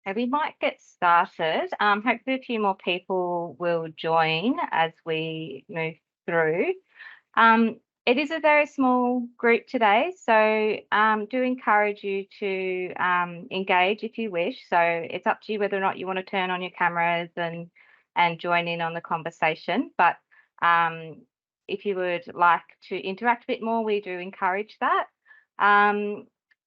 Okay, we might get started. Hopefully a few more people will join as we move through. It is a very small group today, so do encourage you to engage if you wish. So it's up to you whether or not you want to turn on your cameras and join in on the conversation. But if you would like to interact a bit more, we do encourage that.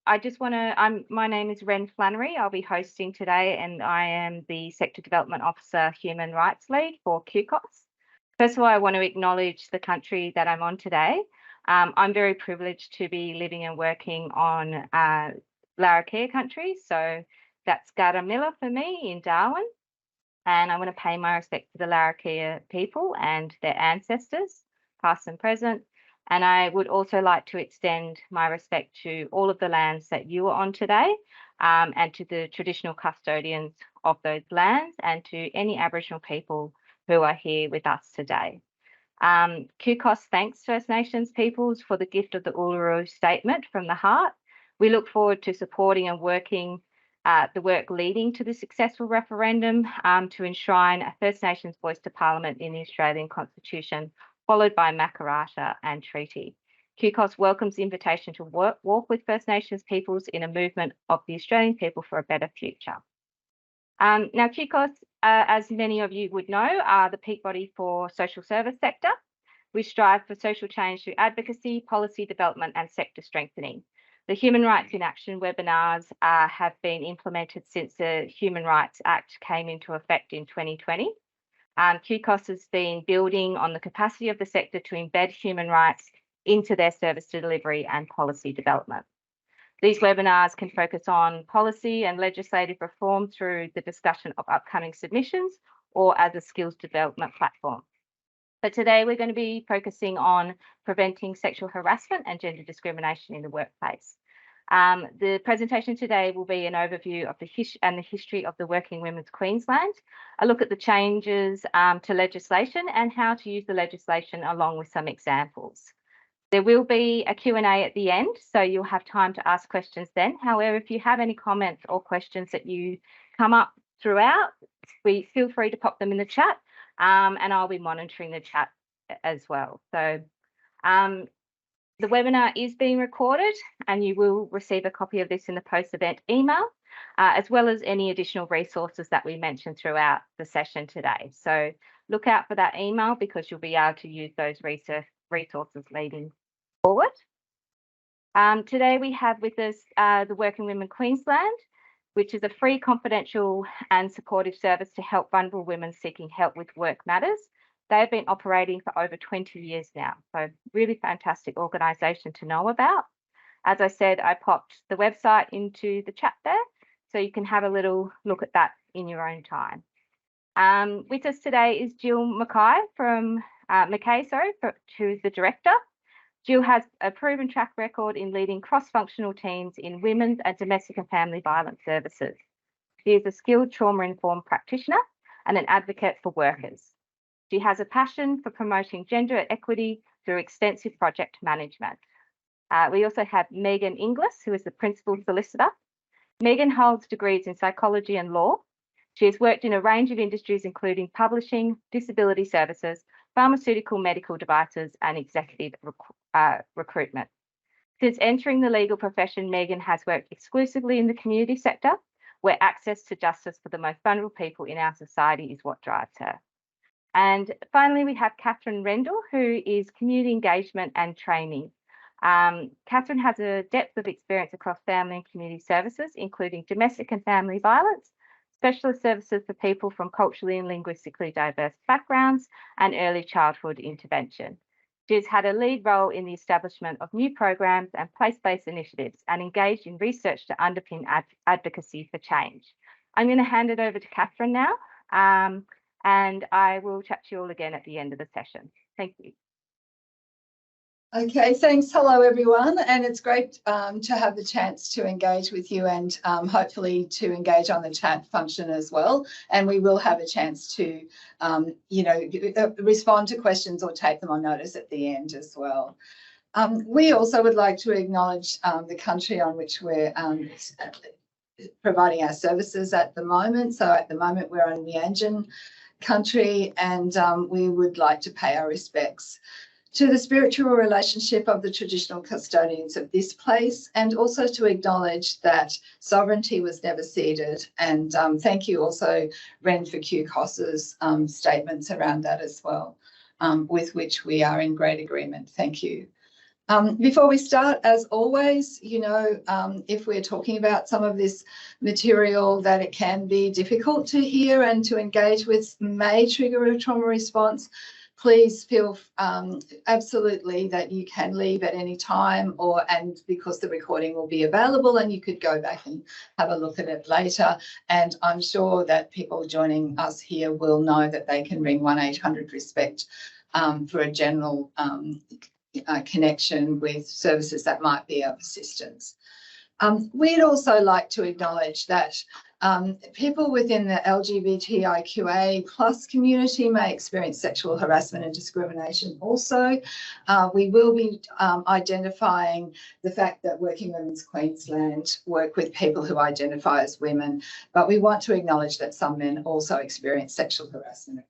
I just want to, my name is Ren Flannery. I'll be hosting today, and I am the Sector Development Officer, Human Rights Lead for QCOS. First of all, I want to acknowledge the country that I'm on today. I'm very privileged to be living and working on Larrakia country. So that's Garamilla for me in Darwin. And I want to pay my respect to the Larrakia people and their ancestors, past and present. And I would also like to extend my respect to all of the lands that you are on today, and to the traditional custodians of those lands, and to any Aboriginal people who are here with us today. QCOS thanks First Nations peoples for the gift of the Uluru Statement from the Heart. We look forward to supporting and working the work leading to the successful referendum to enshrine a First Nations voice to Parliament in the Australian Constitution, followed by Makarrata and treaty. QCOS welcomes the invitation to walk with First Nations peoples in a movement of the Australian people for a better future. Now, QCOS, as many of you would know, are the peak body for social service sector. We strive for social change through advocacy, policy development and sector strengthening. The Human Rights in Action webinars have been implemented since the Human Rights Act came into effect in 2020. QCOS has been building on the capacity of the sector to embed human rights into their service delivery and policy development. These webinars can focus on policy and legislative reform through the discussion of upcoming submissions or as a skills development platform. But today we're going to be focusing on preventing sexual harassment and gender discrimination in the workplace. The presentation today will be an overview of the history of the Working Women's Queensland, a look at the changes to legislation and how to use the legislation along with some examples. There will be a Q&A at the end, so you'll have time to ask questions then. However, if you have any comments or questions that you come up throughout, feel free to pop them in the chat, and I'll be monitoring the chat as well. So the webinar is being recorded and you will receive a copy of this in the post-event email, as well as any additional resources that we mentioned throughout the session today. So look out for that email because you'll be able to use those resources leading forward. Today we have with us the Working Women Queensland, which is a free, confidential and supportive service to help vulnerable women seeking help with work matters. They have been operating for over 20 years now, so really fantastic organisation to know about. As I said, I popped the website into the chat there, so you can have a little look at that in your own time. With us today is Jill McKay, who is the director. Jill has a proven track record in leading cross-functional teams in women's and domestic and family violence services. She is a skilled trauma-informed practitioner and an advocate for workers. She has a passion for promoting gender equity through extensive project management. We also have Megan Inglis, who is the principal solicitor. Megan holds degrees in psychology and law. She has worked in a range of industries, including publishing, disability services, pharmaceutical medical devices, and executive recruitment. Since entering the legal profession, Megan has worked exclusively in the community sector, where access to justice for the most vulnerable people in our society is what drives her. And finally, we have Catherine Rendell, who is community engagement and training. Catherine has a depth of experience across family and community services, including domestic and family violence, specialist services for people from culturally and linguistically diverse backgrounds, and early childhood intervention. She has had a lead role in the establishment of new programs and place-based initiatives and engaged in research to underpin advocacy for change. I'm going to hand it over to Catherine now, and I will chat to you all again at the end of the session. Thank you. Okay, thanks. Hello, everyone. And it's great to have the chance to engage with you and hopefully to engage on the chat function as well. And we will have a chance to, respond to questions or take them on notice at the end as well. We also would like to acknowledge the country on which we're providing our services at the moment. So at the moment we're on Mianjin country, and we would like to pay our respects to the spiritual relationship of the traditional custodians of this place, and also to acknowledge that sovereignty was never ceded. And thank you also, Ren, for QCOS's statements around that as well, with which we are in great agreement. Thank you. Before we start, as always, you know, if we're talking about some of this material that it can be difficult to hear and to engage with, may trigger a trauma response, please feel absolutely that you can leave at any time, and because the recording will be available and you could go back and have a look at it later. And I'm sure that people joining us here will know that they can ring 1-800-RESPECT for a general connection with services that might be of assistance. We'd also like to acknowledge that people within the LGBTIQA plus community may experience sexual harassment and discrimination also. We will be identifying the fact that Working Women's Queensland work with people who identify as women, but we want to acknowledge that some men also experience sexual harassment.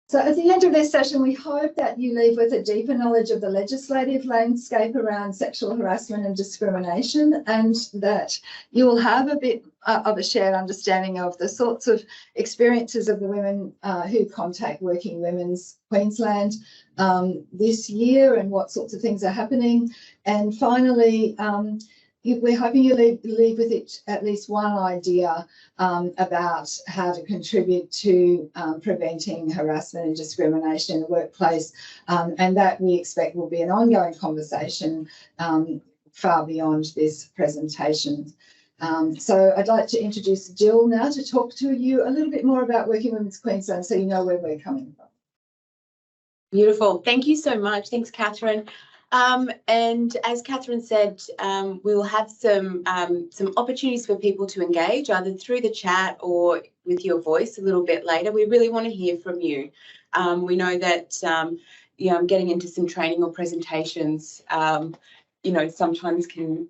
So at the end of this session, we hope that you leave with a deeper knowledge of the legislative landscape around sexual harassment and discrimination, and that you will have a bit of a shared understanding of the sorts of experiences of the women who contact Working Women's Queensland this year, and what sorts of things are happening. And finally, we're hoping you leave with it at least one idea about how to contribute to preventing harassment and discrimination in the workplace, and that we expect will be an ongoing conversation far beyond this presentation. So I'd like to introduce Jill now to talk to you a little bit more about Working Women's Queensland, so you know where we're coming from. Beautiful. Thank you so much. Thanks, Catherine. And as Catherine said, we will have some opportunities for people to engage either through the chat or with your voice a little bit later. We really want to hear from you. We know that, you know, getting into some training or presentations, you know, sometimes can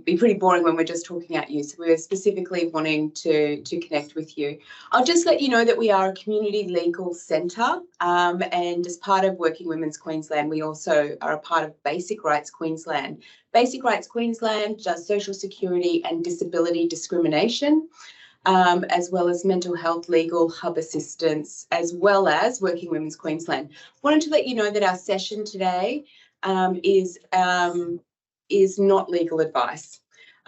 be pretty boring when we're just talking at you. So we're specifically wanting to connect with you. I'll just let you know that we are a community legal centre, and as part of Working Women's Queensland, we also are a part of Basic Rights Queensland. Basic Rights Queensland does social security and disability discrimination, as well as mental health legal hub assistance, as well as Working Women's Queensland. Wanted to let you know that our session today is not legal advice.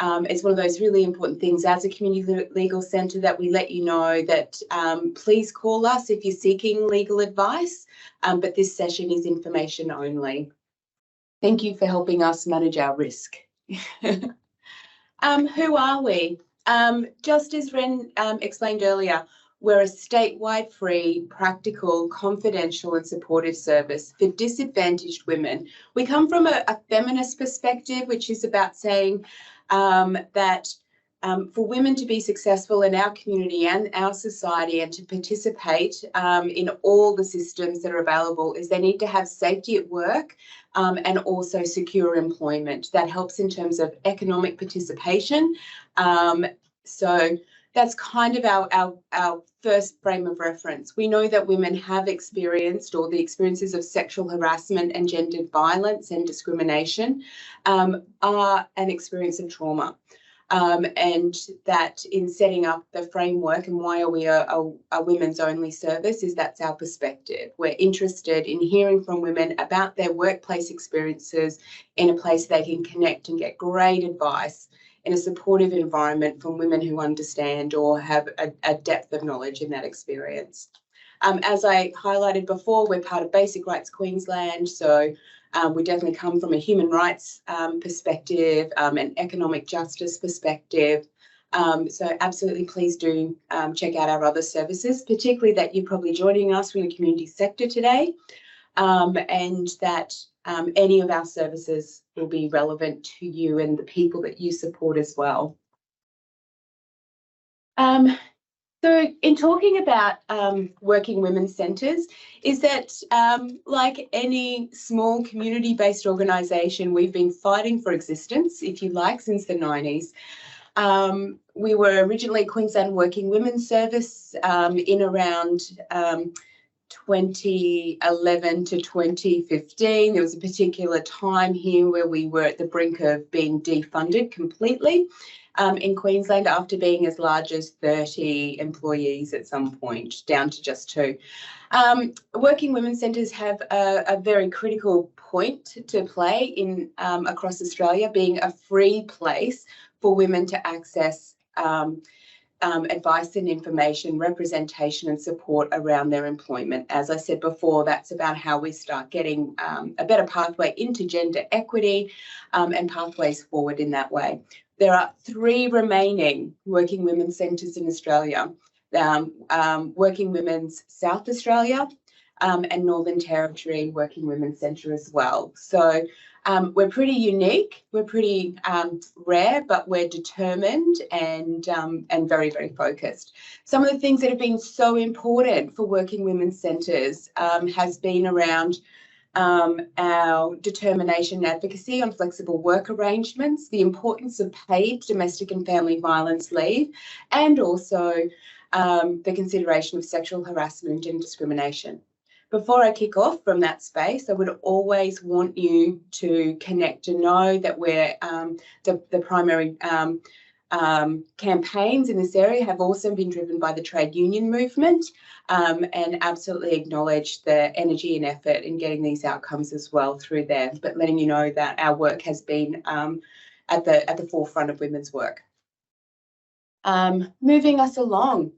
It's one of those really important things as a community legal centre that we let you know that please call us if you're seeking legal advice, but this session is information only. Thank you for helping us manage our risk. Who are we? Just as Ren explained earlier, we're a statewide, free, practical, confidential and supportive service for disadvantaged women. We come from a feminist perspective, which is about saying that for women to be successful in our community and our society and to participate in all the systems that are available is they need to have safety at work and also secure employment. That helps in terms of economic participation. So that's kind of our first frame of reference. We know that women have experienced, or the experiences of sexual harassment and gendered violence and discrimination are an experience of trauma. And that in setting up the framework and why are we a women's only service is that's our perspective. We're interested in hearing from women about their workplace experiences in a place they can connect and get great advice in a supportive environment from women who understand or have a depth of knowledge in that experience. As I highlighted before, we're part of Basic Rights Queensland, so we definitely come from a human rights perspective, an economic justice perspective. So absolutely please do check out our other services, particularly that you're probably joining us from the community sector today, and that any of our services will be relevant to you and the people that you support as well. So in talking about Working Women's Centres, is that like any small community-based organisation, we've been fighting for existence, if you like, since the 90s. We were originally Queensland Working Women Service in around 2011 to 2015. There was a particular time here where we were at the brink of being defunded completely in Queensland, after being as large as 30 employees at some point, down to just 2. Working Women's Centres have a very critical point to play in across Australia, being a free place for women to access advice and information, representation and support around their employment. As I said before, that's about how we start getting a better pathway into gender equity and pathways forward in that way. There are 3 remaining Working Women's Centres in Australia, Working Women's South Australia and Northern Territory Working Women's Centre as well. So we're pretty unique, we're pretty rare, but we're determined and very, very focused. Some of the things that have been so important for Working Women's Centres has been around our determination and advocacy on flexible work arrangements, the importance of paid domestic and family violence leave, and also the consideration of sexual harassment and discrimination. Before I kick off from that space, I would always want you to connect, to know that we're the primary campaigns in this area have also been driven by the trade union movement, and absolutely acknowledge the energy and effort in getting these outcomes as well through there, but letting you know that our work has been at the forefront of women's work. Moving us along.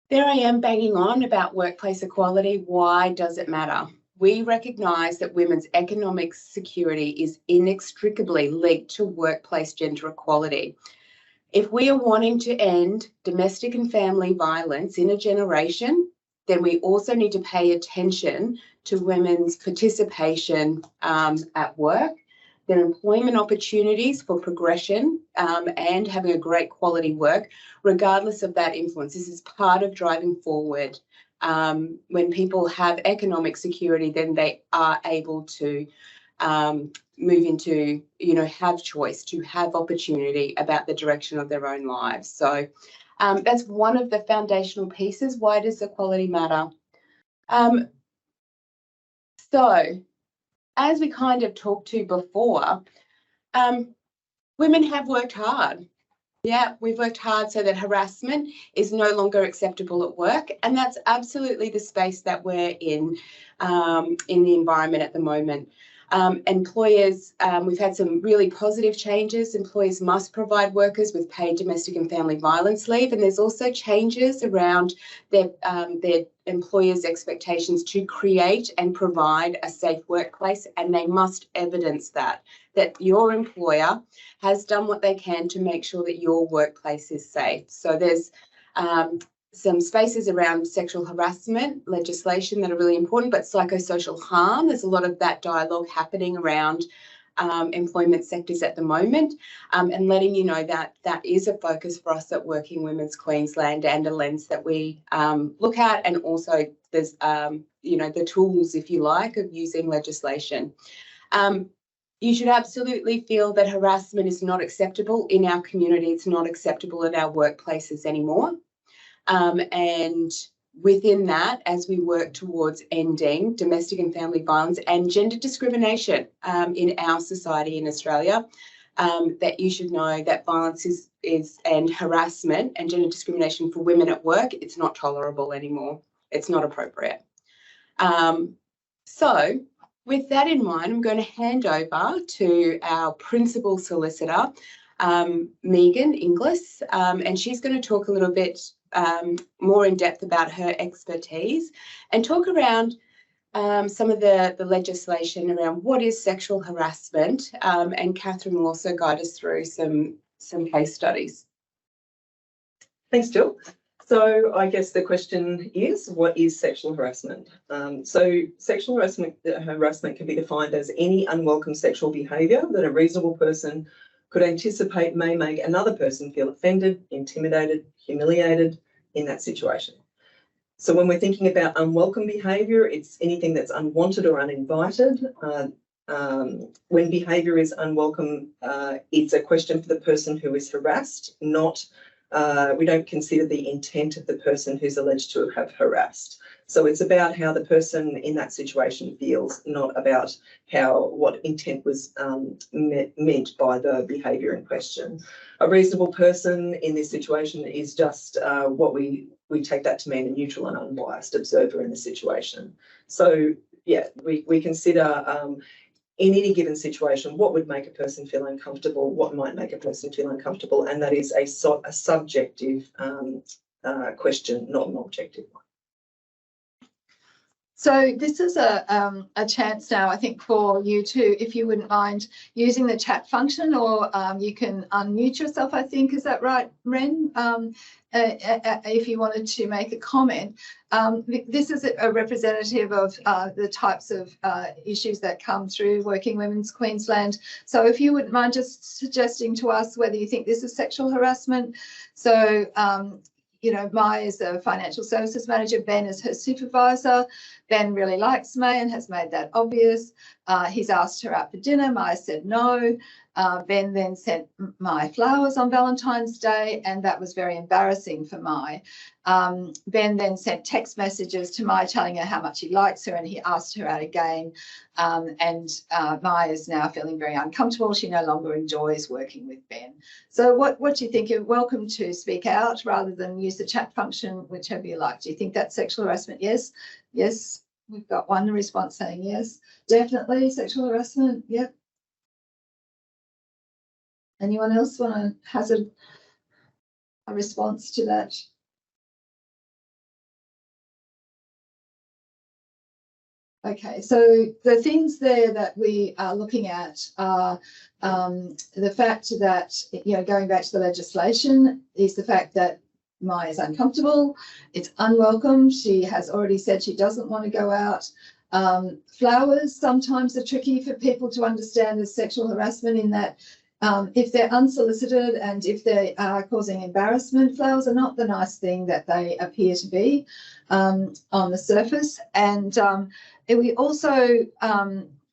There I am banging on about workplace equality. Why does it matter? We recognise that women's economic security is inextricably linked to workplace gender equality. If we are wanting to end domestic and family violence in a generation, then we also need to pay attention to women's participation at work, their employment opportunities for progression and having a great quality work, regardless of that influence. This is part of driving forward. When people have economic security, then they are able to move into, have choice, to have opportunity about the direction of their own lives. So that's one of the foundational pieces. Why does equality matter? So as we kind of talked to before, women have worked hard. Yeah, we've worked hard so that harassment is no longer acceptable at work, and that's absolutely the space that we're in the environment at the moment. Employers, we've had some really positive changes. Employers must provide workers with paid domestic and family violence leave, and there's also changes around their employers' expectations to create and provide a safe workplace, and they must evidence that your employer has done what they can to make sure that your workplace is safe. So there's some spaces around sexual harassment legislation that are really important, but psychosocial harm, there's a lot of that dialogue happening around employment sectors at the moment, and letting you know that that is a focus for us at Working Women's Queensland and a lens that we look at, and also there's the tools, if you like, of using legislation. You should absolutely feel that harassment is not acceptable in our community. It's not acceptable in our workplaces anymore. And within that, as we work towards ending domestic and family violence and gender discrimination in our society in Australia, that you should know that violence is and harassment and gender discrimination for women at work, it's not tolerable anymore. It's not appropriate. So with that in mind, I'm going to hand over to our principal solicitor, Megan Inglis, and she's going to talk a little bit more in depth about her expertise and talk around some of the legislation around what is sexual harassment, and Catherine will also guide us through some case studies. Thanks, Jill. So I guess the question is, what is sexual harassment? So sexual harassment can be defined as any unwelcome sexual behaviour that a reasonable person could anticipate may make another person feel offended, intimidated, humiliated in that situation. So when we're thinking about unwelcome behaviour, it's anything that's unwanted or uninvited, When behaviour is unwelcome, it's a question for the person who is harassed, not, we don't consider the intent of the person who's alleged to have harassed. So it's about how the person in that situation feels, not about what intent was meant by the behaviour in question. A reasonable person in this situation is just what we take that to mean a neutral and unbiased observer in the situation. So yeah, we consider in any given situation, what would make a person feel uncomfortable, what might make a person feel uncomfortable, and that is a subjective question, not an objective one. So this is a chance now, I think, for you to, if you wouldn't mind using the chat function, or you can unmute yourself, I think. Is that right, Ren? If you wanted to make a comment. This is a representative of the types of issues that come through Working Women's Queensland. So if you wouldn't mind just suggesting to us whether you think this is sexual harassment. So, you know, Mai is a financial services manager, Ben is her supervisor. Ben really likes Mai and has made that obvious. He's asked her out for dinner. Mai said no. Ben then sent Mai flowers on Valentine's Day, and that was very embarrassing for Mai. Ben then sent text messages to Mai telling her how much he likes her, and he asked her out again. Mai is now feeling very uncomfortable. She no longer enjoys working with Ben. So what do you think? You're welcome to speak out rather than use the chat function, whichever you like. Do you think that's sexual harassment? Yes. Yes. We've got one response saying yes. Definitely sexual harassment. Yep. Anyone else want to hazard a response to that? Okay, so the things there that we are looking at are the fact that, you know, going back to the legislation, is the fact that Mai is uncomfortable, it's unwelcome. She has already said she doesn't want to go out. Flowers sometimes are tricky for people to understand as sexual harassment, in that if they're unsolicited and if they are causing embarrassment, flowers are not the nice thing that they appear to be on the surface. And we also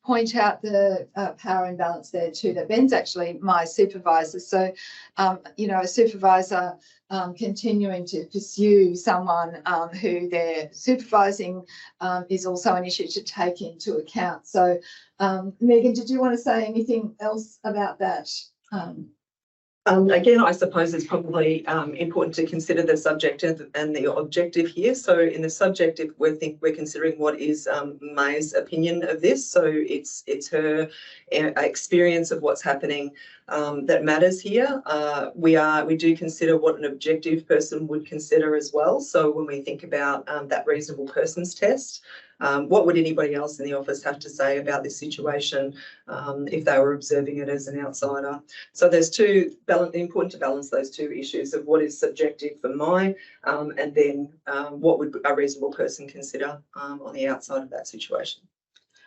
point out the power imbalance there too, that Ben's actually my supervisor. So, you know, a supervisor continuing to pursue someone who they're supervising is also an issue to take into account. So, Megan, did you want to say anything else about that? Again, I suppose it's probably important to consider the subjective and the objective here. So in the subjective, we're considering what is Mai's opinion of this. So it's her experience of what's happening that matters here. We do consider what an objective person would consider as well. So when we think about that reasonable persons test, what would anybody else in the office have to say about this situation if they were observing it as an outsider? So there's important to balance those two issues of what is subjective for Mai and then what would a reasonable person consider on the outside of that situation.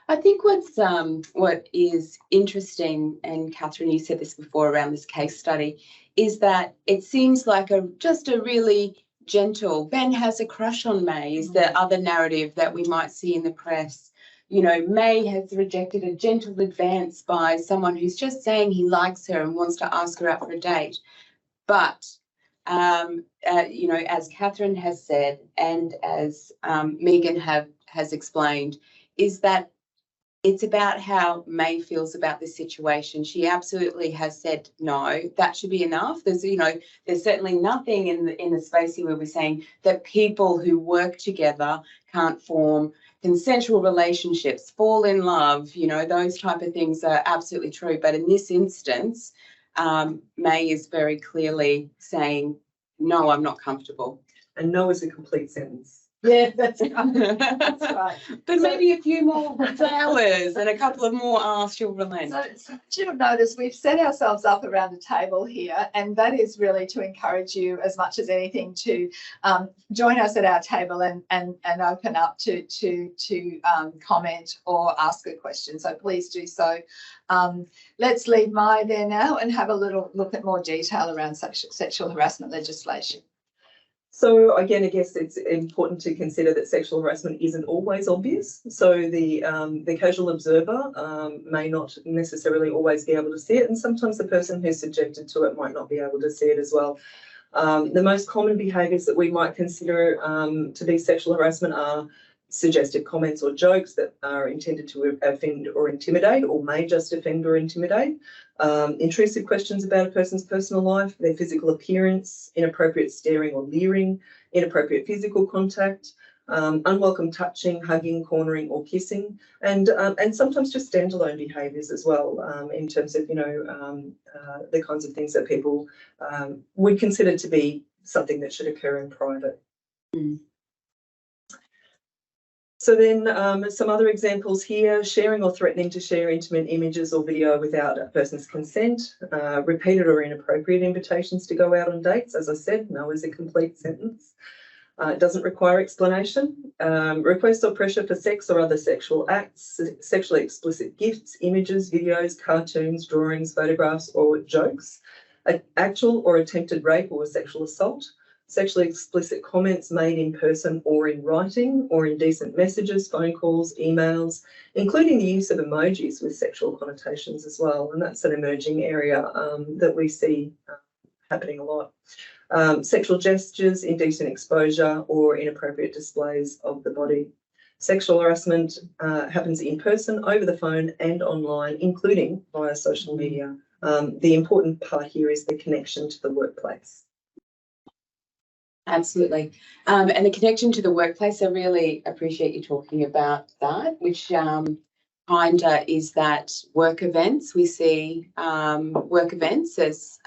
I think what is interesting, and Catherine, you said this before around this case study, is that it seems like just a really gentle, Ben has a crush on Mai is the other narrative that we might see in the press. You know, Mai has rejected a gentle advance by someone who's just saying he likes her and wants to ask her out for a date. But, you know, as Catherine has said, and as Megan has explained, is that it's about how Mai feels about this situation. She absolutely has said no. That should be enough. There's certainly nothing in the space here where we're saying that people who work together can't form consensual relationships, fall in love. You know, those type of things are absolutely true. But in this instance, Mai is very clearly saying, no, I'm not comfortable. And no is a complete sentence. Yeah, that's right. But so, maybe a few more flowers and a couple of more asks, you'll relent. So you'll notice we've set ourselves up around a table here, and that is really to encourage you as much as anything to join us at our table and open up to comment or ask a question. So please do so. Let's leave Mai there now and have a little look at more detail around sexual harassment legislation. So again, I guess it's important to consider that sexual harassment isn't always obvious. So the casual observer may not necessarily always be able to see it, and sometimes the person who's subjected to it might not be able to see it as well. The most common behaviours that we might consider to be sexual harassment are suggestive comments or jokes that are intended to offend or intimidate, or may just offend or intimidate. Intrusive questions about a person's personal life, their physical appearance, inappropriate staring or leering, inappropriate physical contact, unwelcome touching, hugging, cornering or kissing, and sometimes just standalone behaviours as well, in terms of, the kinds of things that people would consider to be something that should occur in private. Mm. So then some other examples here: sharing or threatening to share intimate images or video without a person's consent, repeated or inappropriate invitations to go out on dates. As I said, no is a complete sentence. It doesn't require explanation. Request or pressure for sex or other sexual acts, sexually explicit gifts, images, videos, cartoons, drawings, photographs or jokes, actual or attempted rape or sexual assault, sexually explicit comments made in person or in writing, or indecent messages, phone calls, emails, including the use of emojis with sexual connotations as well. And that's an emerging area that we see happening a lot. Sexual gestures, indecent exposure or inappropriate displays of the body. Sexual harassment happens in person, over the phone and online, including via social media. The important part here is the connection to the workplace. Absolutely. And the connection to the workplace, I really appreciate you talking about that, which kinda is that work events. We see work events as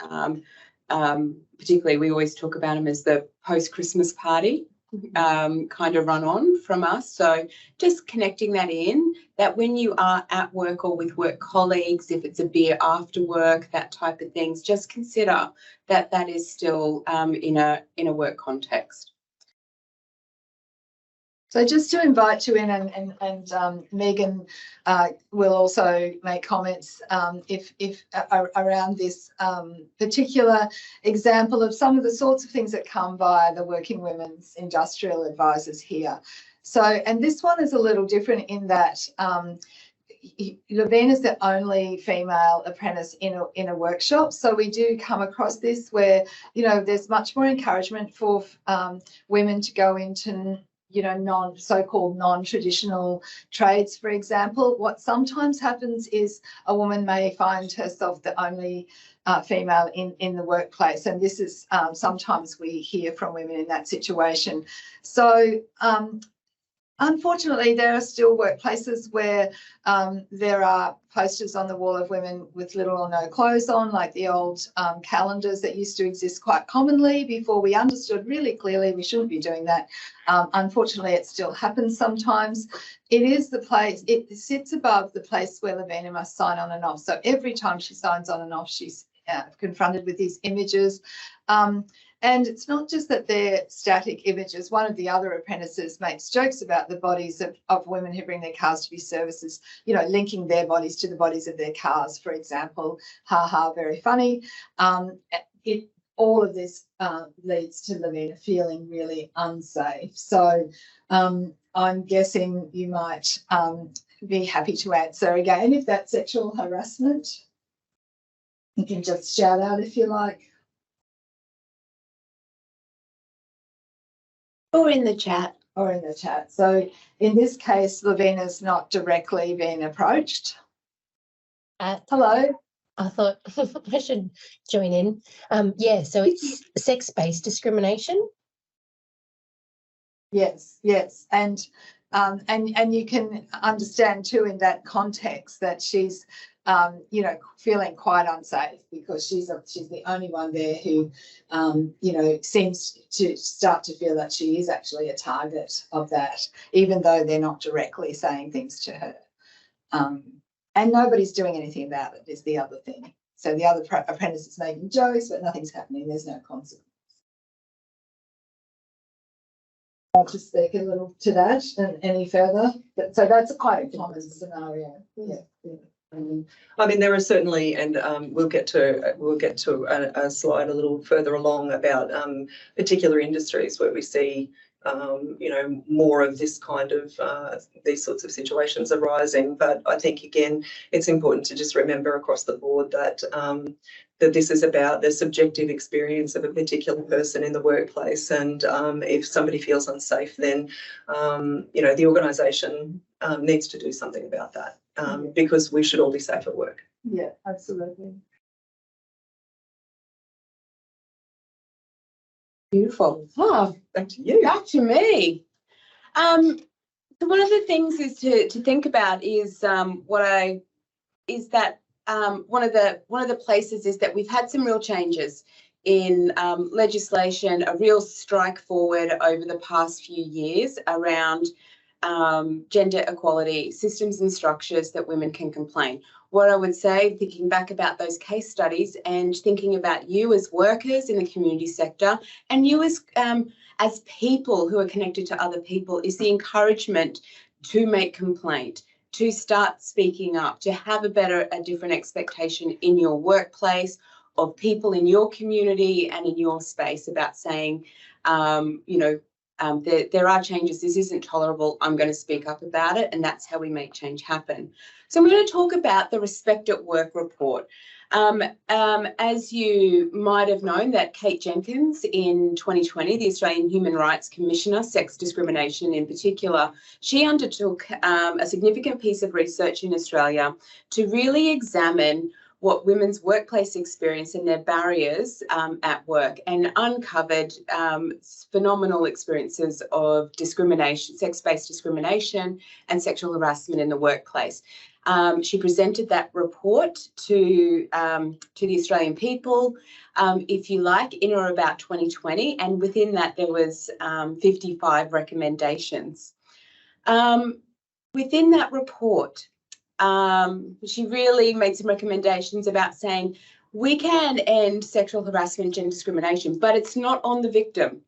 particularly, we always talk about them as the post-Christmas party kind of run on from us. So just connecting that in, that when you are at work or with work colleagues, if it's a beer after work, that type of things, just consider that that is still in a work context. So just to invite you in, and Megan will also make comments if around this particular example of some of the sorts of things that come via the Working Women's Industrial Advisors here. So, and this one is a little different in that Levine is the only female apprentice in a workshop. So we do come across this where, there's much more encouragement for women to go into so-called non-traditional trades, for example. What sometimes happens is a woman may find herself the only female in the workplace, and this is sometimes we hear from women in that situation. So unfortunately, there are still workplaces where there are posters on the wall of women with little or no clothes on, like the old calendars that used to exist quite commonly before we understood really clearly we shouldn't be doing that. Unfortunately, it still happens sometimes. It is the place, it sits above the place where Lavina must sign on and off. So every time she signs on and off, she's confronted with these images. And it's not just that they're static images. One of the other apprentices makes jokes about the bodies of women who bring their cars to be services, linking their bodies to the bodies of their cars, for example. Ha ha, very funny. All of this leads to Lavina feeling really unsafe. So I'm guessing you might be happy to answer again if that's sexual harassment. You can just shout out if you like. Or in the chat. Or in the chat. So in this case, Lavina's not directly being approached. Hello. I thought I should join in. Yeah, so it's sex-based discrimination. Yes, and you can understand too in that context that she's feeling quite unsafe because she's the only one there who seems to start to feel that she is actually a target of that, even though they're not directly saying things to her. And nobody's doing anything about it is the other thing. So the other apprentice is making jokes, but nothing's happening. There's no consequence. I'll just speak a little to that and any further. So that's quite a common scenario. Yeah. I mean, there are certainly, and we'll get to a slide a little further along about particular industries where we see, you know, more of this kind of these sorts of situations arising. But I think again, it's important to just remember across the board that that this is about the subjective experience of a particular person in the workplace, and if somebody feels unsafe, then you know, the organisation needs to do something about that. Because we should all be safe at work. Yeah, absolutely. Beautiful. Oh, Back to you. back to me. So one of the things is to think about is one of the places is that we've had some real changes in legislation, a real strike forward over the past few years around gender equality, systems and structures that women can complain. What I would say, thinking back about those case studies and thinking about you as workers in the community sector and you as people who are connected to other people, is the encouragement to make complaint, to start speaking up, to have a different expectation in your workplace, of people in your community and in your space about saying, you know, there are changes. This isn't tolerable. I'm going to speak up about it, and that's how we make change happen. So I'm going to talk about the Respect at Work report. As you might have known, that Kate Jenkins in 2020, the Australian Human Rights Commissioner, sex discrimination in particular, she undertook a significant piece of research in Australia to really examine what women's workplace experience and their barriers at work, and uncovered phenomenal experiences of discrimination, sex-based discrimination and sexual harassment in the workplace. She presented that report to the Australian people, if you like, in or about 2020, and within that there was 55 recommendations. Within that report, she really made some recommendations about saying we can end sexual harassment and gender discrimination, but it's not on the victim.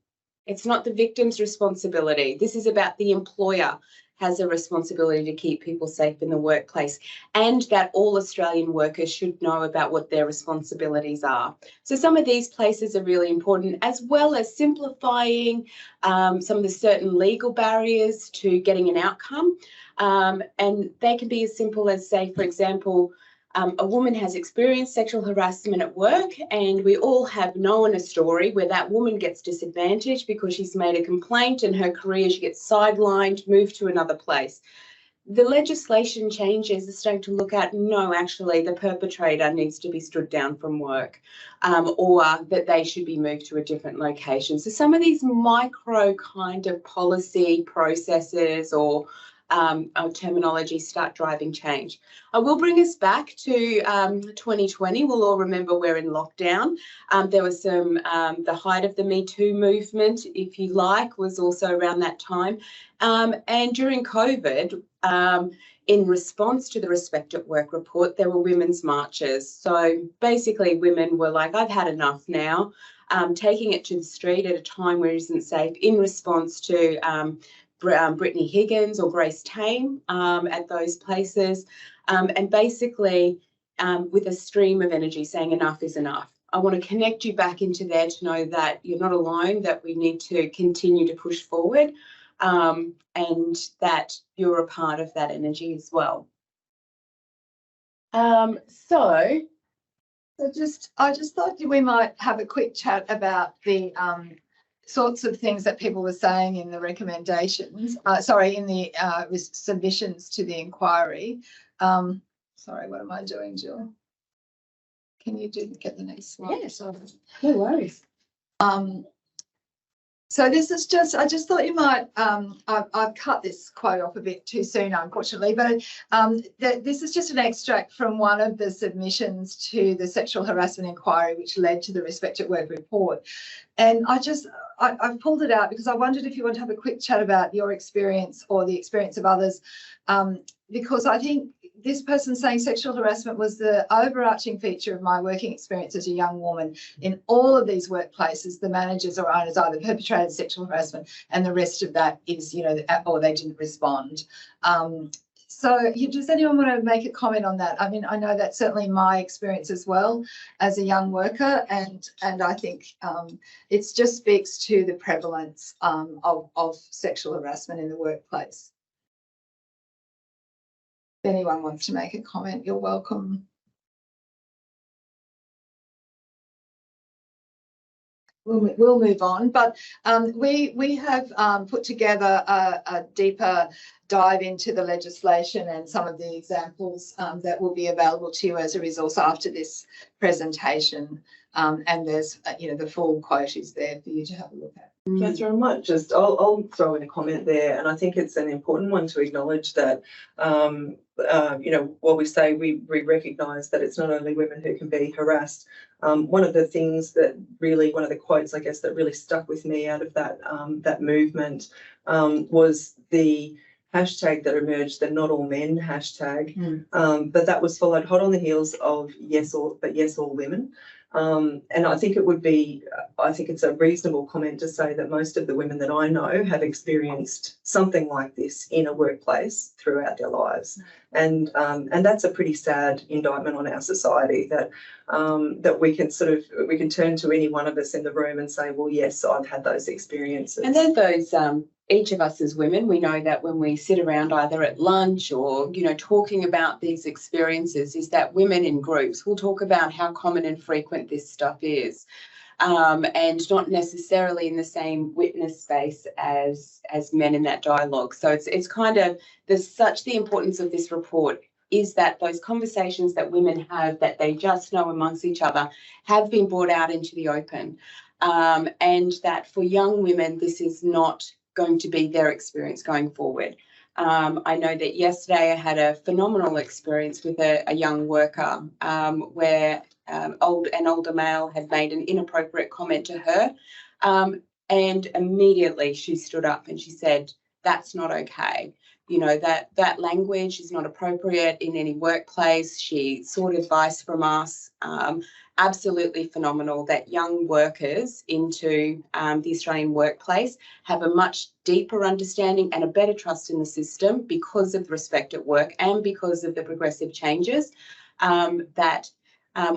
It's not the victim's responsibility. This is about the employer has a responsibility to keep people safe in the workplace, and that all Australian workers should know about what their responsibilities are. So some of these places are really important, as well as simplifying some of the certain legal barriers to getting an outcome. And they can be as simple as, say, for example, a woman has experienced sexual harassment at work, and we all have known a story where that woman gets disadvantaged because she's made a complaint and her career, she gets sidelined, moved to another place. The legislation changes are starting to look at, no, actually the perpetrator needs to be stood down from work, or that they should be moved to a different location. So some of these micro kind of policy processes or terminology start driving change. I will bring us back to 2020. We'll all remember we're in lockdown. There was some, the height of the Me Too movement, if you like, was also around that time. And during COVID, in response to the Respect at Work report, there were women's marches. So basically women were like, I've had enough now, taking it to the street at a time where it isn't safe, in response to Brittany Higgins or Grace Tame at those places, and basically with a stream of energy saying enough is enough. I want to connect you back into there to know that you're not alone, that we need to continue to push forward, and that you're a part of that energy as well. I just thought we might have a quick chat about the sorts of things that people were saying in the recommendations, in the submissions to the inquiry. Sorry, what am I doing, Jill? Can you get the next slide? Yes, no worries. So this is just, I just thought you might, I've cut this quote off a bit too soon, unfortunately, but this is just an extract from one of the submissions to the sexual harassment inquiry, which led to the Respect at Work report. And I've pulled it out because I wondered if you want to have a quick chat about your experience or the experience of others, because I think this person saying sexual harassment was the overarching feature of my working experience as a young woman. In all of these workplaces, the managers or owners either perpetrated sexual harassment, and the rest of that is, you know, or they didn't respond. So does anyone want to make a comment on that? I mean, I know that's certainly my experience as well as a young worker, and I think it just speaks to the prevalence of sexual harassment in the workplace. If anyone wants to make a comment, you're welcome. We'll move on, but we have put together a deeper dive into the legislation and some of the examples that will be available to you as a resource after this presentation. And there's, the full quote is there for you to have a look at. Catherine, I'll throw in a comment there, and I think it's an important one to acknowledge that, while we say we recognise that it's not only women who can be harassed, one of the quotes, I guess, that really stuck with me out of that movement was the hashtag that emerged, the Not All Men hashtag, but that was followed hot on the heels of Yes All Women. And I think it's a reasonable comment to say that most of the women that I know have experienced something like this in a workplace throughout their lives. And that's a pretty sad indictment on our society that we can turn to any one of us in the room and say, well, yes, I've had those experiences. And then those each of us as women, we know that when we sit around either at lunch or, talking about these experiences, is that women in groups will talk about how common and frequent this stuff is, and not necessarily in the same witness space as men in that dialogue. So it's kind of, there's such the importance of this report is that those conversations that women have that they just know amongst each other have been brought out into the open, and that for young women, this is not going to be their experience going forward. I know that yesterday I had a phenomenal experience with a young worker where an older male had made an inappropriate comment to her, and immediately she stood up and she said, that's not okay. That language is not appropriate in any workplace. She sought advice from us. Absolutely phenomenal that young workers into the Australian workplace have a much deeper understanding and a better trust in the system because of respect at work and because of the progressive changes, that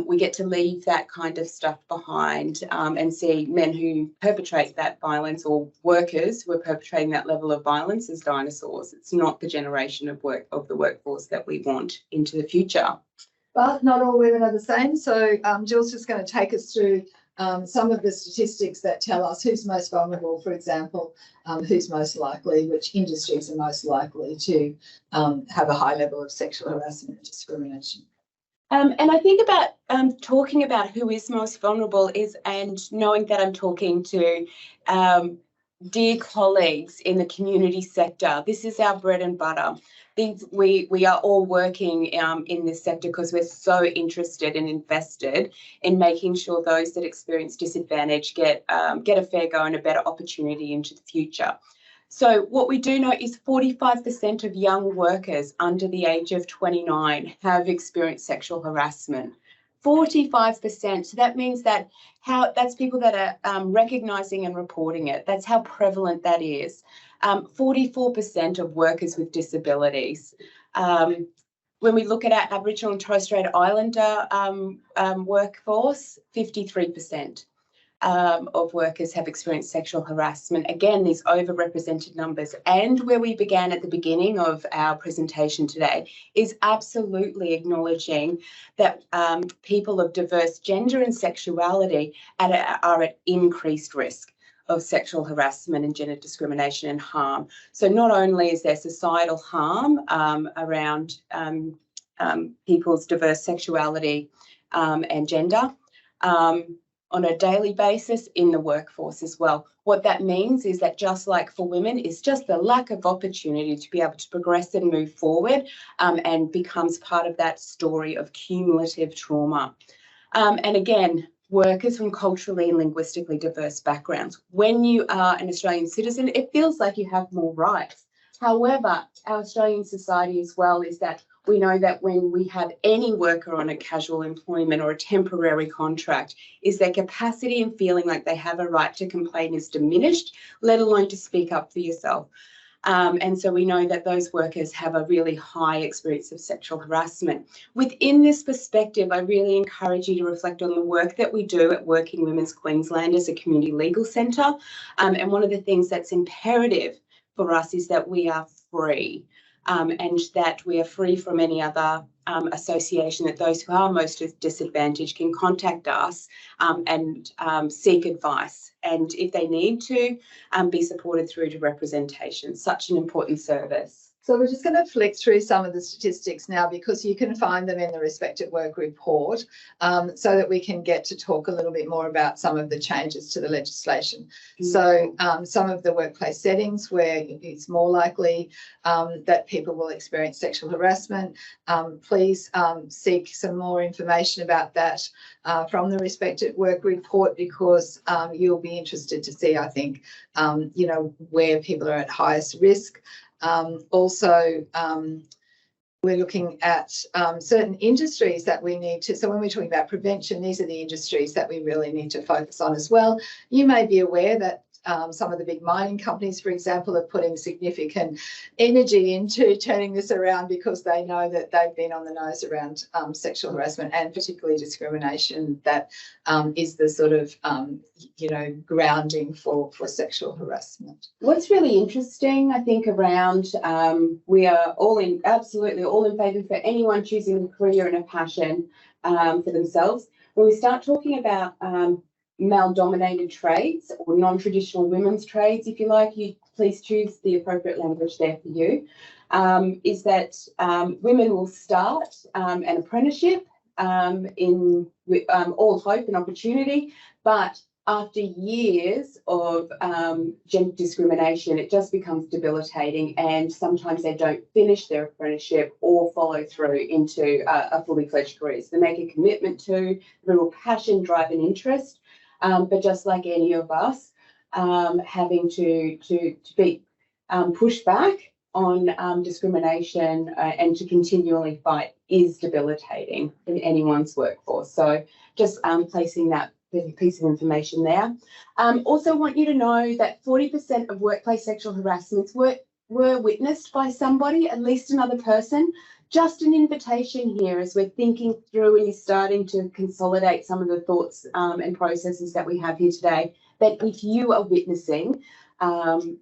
we get to leave that kind of stuff behind, and see men who perpetrate that violence or workers who are perpetrating that level of violence as dinosaurs. It's not the generation of the workforce that we want into the future. But not all women are the same. So Jill's just going to take us through some of the statistics that tell us who's most vulnerable, for example, who's most likely, which industries are most likely to have a high level of sexual harassment and discrimination. And I think about talking about who is most vulnerable and knowing that I'm talking to dear colleagues in the community sector. This is our bread and butter. We are all working in this sector because we're so interested and invested in making sure those that experience disadvantage get a fair go and a better opportunity into the future. So what we do know is 45% of young workers under the age of 29 have experienced sexual harassment. 45%. So that means that that's people that are recognising and reporting it. That's how prevalent that is. 44% of workers with disabilities. When we look at our Aboriginal and Torres Strait Islander workforce, 53%. Of workers have experienced sexual harassment. Again, these overrepresented numbers. And where we began at the beginning of our presentation today is absolutely acknowledging that people of diverse gender and sexuality are at increased risk of sexual harassment and gender discrimination and harm. So not only is there societal harm around people's diverse sexuality and gender, on a daily basis in the workforce as well. What that means is that just like for women, it's just the lack of opportunity to be able to progress and move forward, and becomes part of that story of cumulative trauma. And again, workers from culturally and linguistically diverse backgrounds. When you are an Australian citizen, it feels like you have more rights. However, our Australian society as well is that we know that when we have any worker on a casual employment or a temporary contract, is their capacity and feeling like they have a right to complain is diminished, let alone to speak up for yourself. And so we know that those workers have a really high experience of sexual harassment. Within this perspective, I really encourage you to reflect on the work that we do at Working Women's Queensland as a community legal centre. And one of the things that's imperative for us is that we are free, and that we are free from any other association, that those who are most disadvantaged can contact us and seek advice, and if they need to, be supported through to representation. Such an important service. So we're just going to flick through some of the statistics now, because you can find them in the Respect at Work report, so that we can get to talk a little bit more about some of the changes to the legislation. So some of the workplace settings where it's more likely that people will experience sexual harassment, please seek some more information about that from the Respect at Work report, because you'll be interested to see, I think, you know, where people are at highest risk. Also, we're looking at certain industries that we need to, so when we're talking about prevention, these are the industries that we really need to focus on as well. You may be aware that some of the big mining companies, for example, are putting significant energy into turning this around, because they know that they've been on the nose around sexual harassment, and particularly discrimination. That is the sort of, you know, grounding for sexual harassment. What's really interesting, I think, around we are absolutely all in favour for anyone choosing a career and a passion for themselves. When we start talking about male-dominated trades or non-traditional women's trades, if you like, you please choose the appropriate language there for you, is that women will start an apprenticeship in all hope and opportunity, but after years of gender discrimination, it just becomes debilitating, and sometimes they don't finish their apprenticeship or follow through into a fully fledged career. So they make a commitment to real passion, drive and interest, but just like any of us, having to be pushed back on discrimination and to continually fight is debilitating in anyone's workforce. So just placing that piece of information there. Also want you to know that 40% of workplace sexual harassments were witnessed by somebody, at least another person. Just an invitation here as we're thinking through and you're starting to consolidate some of the thoughts and processes that we have here today, that if you are witnessing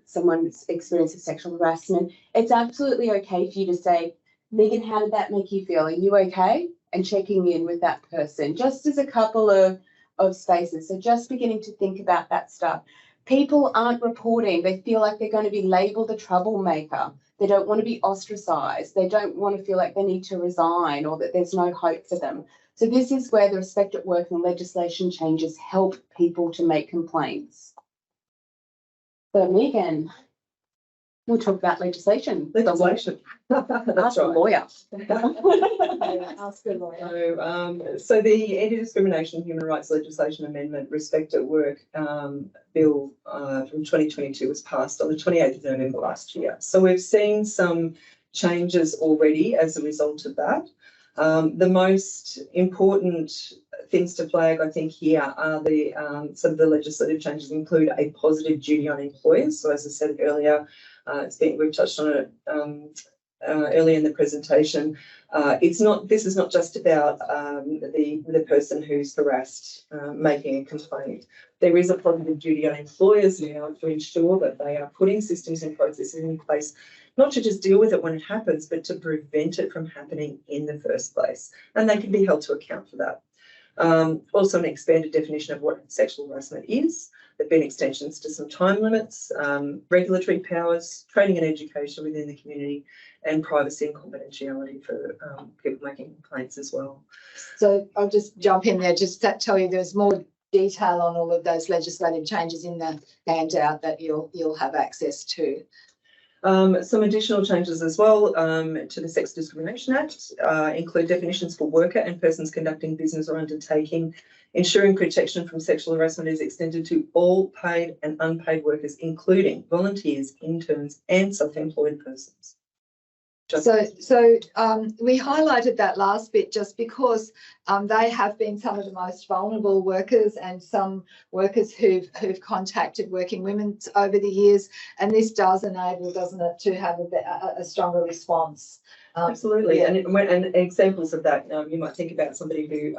someone's experience of sexual harassment, it's absolutely okay for you to say, Megan, how did that make you feel? Are you okay? And checking in with that person, just as a couple of spaces. So just beginning to think about that stuff. People aren't reporting. They feel like they're going to be labelled a troublemaker. They don't want to be ostracised. They don't want to feel like they need to resign or that there's no hope for them. So this is where the Respect at Work and legislation changes help people to make complaints. So Megan, we'll talk about legislation. Legislation. That's a right. lawyer. Ask a lawyer. So the Anti-Discrimination Human Rights Legislation Amendment Respect at Work Bill from 2022 was passed on the 28th of November last year. So we've seen some changes already as a result of that. The most important things to flag, I think, here are the some of the legislative changes include a positive duty on employers. So as I said earlier, we've touched on it earlier in the presentation. This is not just about the person who's harassed making a complaint. There is a positive duty on employers now to ensure that they are putting systems and processes in place, not to just deal with it when it happens, but to prevent it from happening in the first place. And they can be held to account for that. Also an expanded definition of what sexual harassment is. There have been extensions to some time limits, regulatory powers, training and education within the community, and privacy and confidentiality for people making complaints as well. So I'll just jump in there, just to tell you there's more detail on all of those legislative changes in the handout that you'll have access to. Some additional changes as well to the Sex Discrimination Act include definitions for worker and persons conducting business or undertaking. Ensuring protection from sexual harassment is extended to all paid and unpaid workers, including volunteers, interns, and self-employed persons. So we highlighted that last bit just because they have been some of the most vulnerable workers and some workers who've contacted Working Women over the years, and this does enable, doesn't it, to have a stronger response. Absolutely, yeah. and examples of that, you might think about somebody who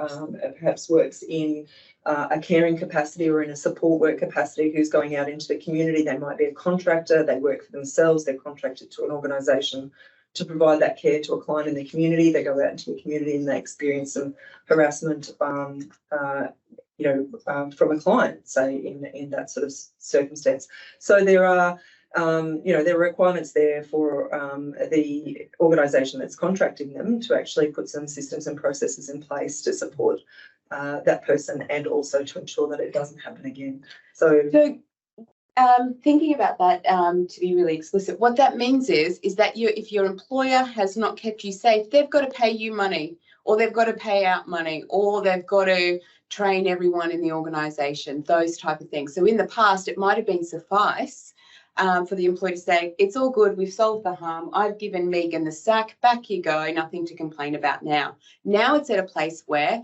perhaps works in a caring capacity or in a support work capacity who's going out into the community. They might be a contractor, they work for themselves, they're contracted to an organisation to provide that care to a client in the community. They go out into the community and they experience some harassment, from a client, say in that sort of circumstance. So there are, there are requirements there for the organisation that's contracting them to actually put some systems and processes in place to support that person and also to ensure that it doesn't happen again. So thinking about that, to be really explicit, what that means is that if your employer has not kept you safe, they've got to pay you money, or they've got to pay out money, or they've got to train everyone in the organisation, those type of things. So in the past, it might have been suffice for the employer to say, it's all good, we've solved the harm, I've given Megan the sack, back you go, nothing to complain about now. Now it's at a place where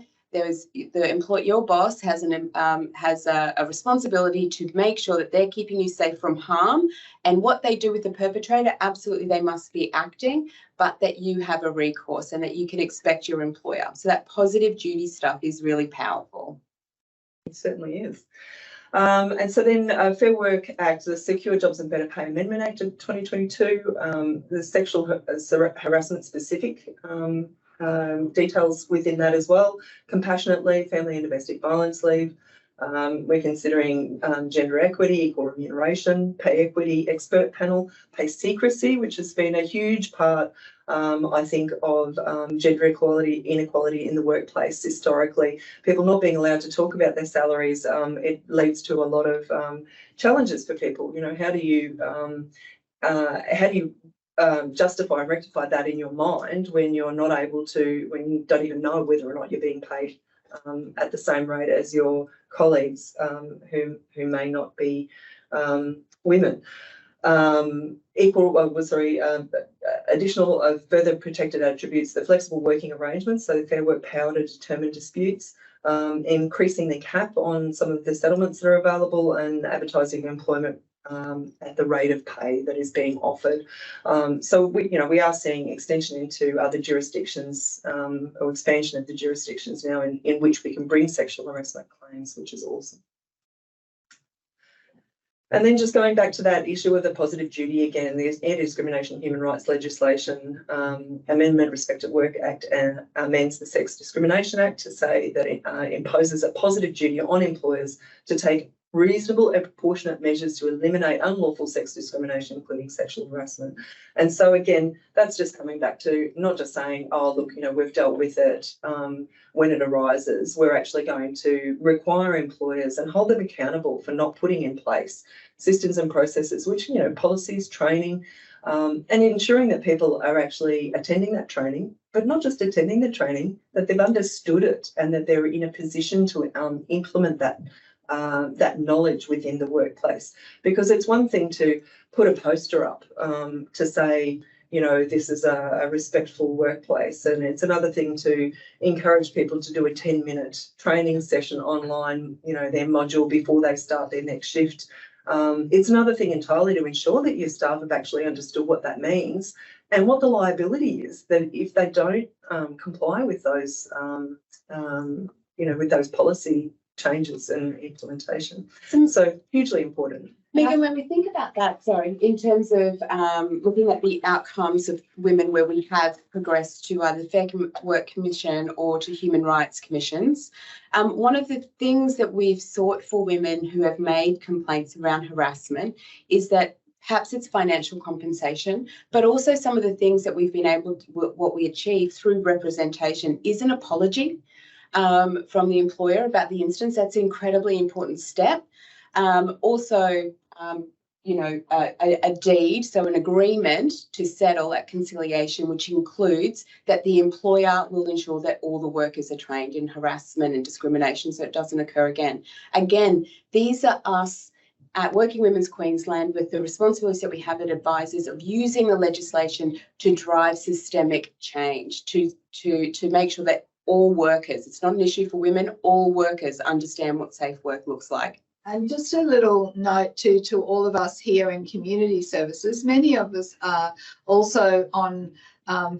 your boss has a responsibility to make sure that they're keeping you safe from harm, and what they do with the perpetrator, absolutely they must be acting, but that you have a recourse and that you can expect your employer. So that positive duty stuff is really powerful. It certainly is. And so then Fair Work Act, the Secure Jobs and Better Pay Amendment Act of 2022, the sexual harassment specific details within that as well. Compassionate leave, family and domestic violence leave. We're considering gender equity, equal remuneration, pay equity, expert panel, pay secrecy, which has been a huge part, I think, of gender inequality in the workplace historically. People not being allowed to talk about their salaries, it leads to a lot of challenges for people. You know, how do you justify and rectify that in your mind when you're not able to, when you don't even know whether or not you're being paid at the same rate as your colleagues who may not be women. Additional further protected attributes, the flexible working arrangements, so the Fair Work power to determine disputes, increasing the cap on some of the settlements that are available, and advertising employment at the rate of pay that is being offered. So we are seeing extension into other jurisdictions, or expansion of the jurisdictions now in which we can bring sexual harassment claims, which is awesome. And then just going back to that issue of the positive duty again, the Anti-Discrimination Human Rights Legislation Amendment Respect at Work Act amends the Sex Discrimination Act to say that it imposes a positive duty on employers to take reasonable and proportionate measures to eliminate unlawful sex discrimination, including sexual harassment. And so again, that's just coming back to not just saying, oh, look, we've dealt with it when it arises. We're actually going to require employers and hold them accountable for not putting in place systems and processes, which, policies, training, and ensuring that people are actually attending that training, but not just attending the training, that they've understood it and that they're in a position to implement that knowledge within the workplace. Because it's one thing to put a poster up to say, this is a respectful workplace, and it's another thing to encourage people to do a 10-minute training session online, their module before they start their next shift. It's another thing entirely to ensure that your staff have actually understood what that means and what the liability is, that if they don't comply with those, with those policy changes and implementation. So hugely important. Megan, when we think about that, in terms of looking at the outcomes of women where we have progressed to either Fair Work Commission or to Human Rights Commissions, one of the things that we've sought for women who have made complaints around harassment is that perhaps it's financial compensation, but also some of the things that we've been able to, what we achieve through representation is an apology from the employer about the instance. That's an incredibly important step. Also, a deed, so an agreement to settle at conciliation, which includes that the employer will ensure that all the workers are trained in harassment and discrimination so it doesn't occur again. Again, these are us at Working Women's Queensland, with the responsibilities that we have as advisors of using the legislation to drive systemic change, to make sure that all workers, it's not an issue for women, all workers understand what safe work looks like. And just a little note to all of us here in community services. Many of us are also on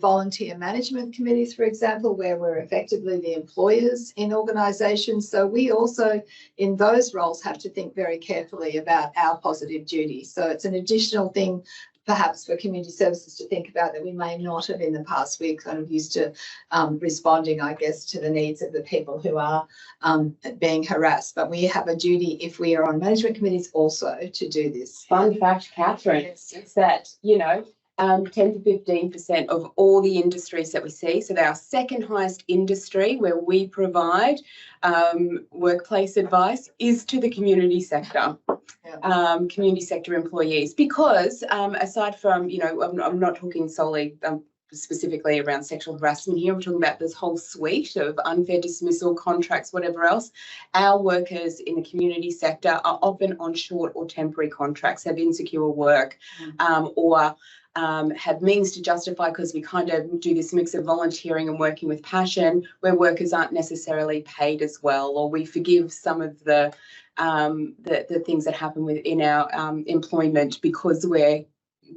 volunteer management committees, for example, where we're effectively the employers in organisations. So we also, in those roles, have to think very carefully about our positive duty. So it's an additional thing perhaps for community services to think about that we may not have in the past. We're kind of used to responding, I guess, to the needs of the people who are being harassed. But we have a duty, if we are on management committees, also to do this. Fun fact, Catherine, is that, you know, 10 to 15% of all the industries that we see. So they're our second highest industry where we provide workplace advice is to the community sector. Yeah. Community sector employees, because aside from, you know, I'm not talking solely specifically around sexual harassment here. We're talking about this whole suite of unfair dismissal contracts, whatever else. Our workers in the community sector are often on short or temporary contracts, have insecure work, or have means to justify, because we kind of do this mix of volunteering and working with passion, where workers aren't necessarily paid as well, or we forgive some of the things that happen within our employment because we're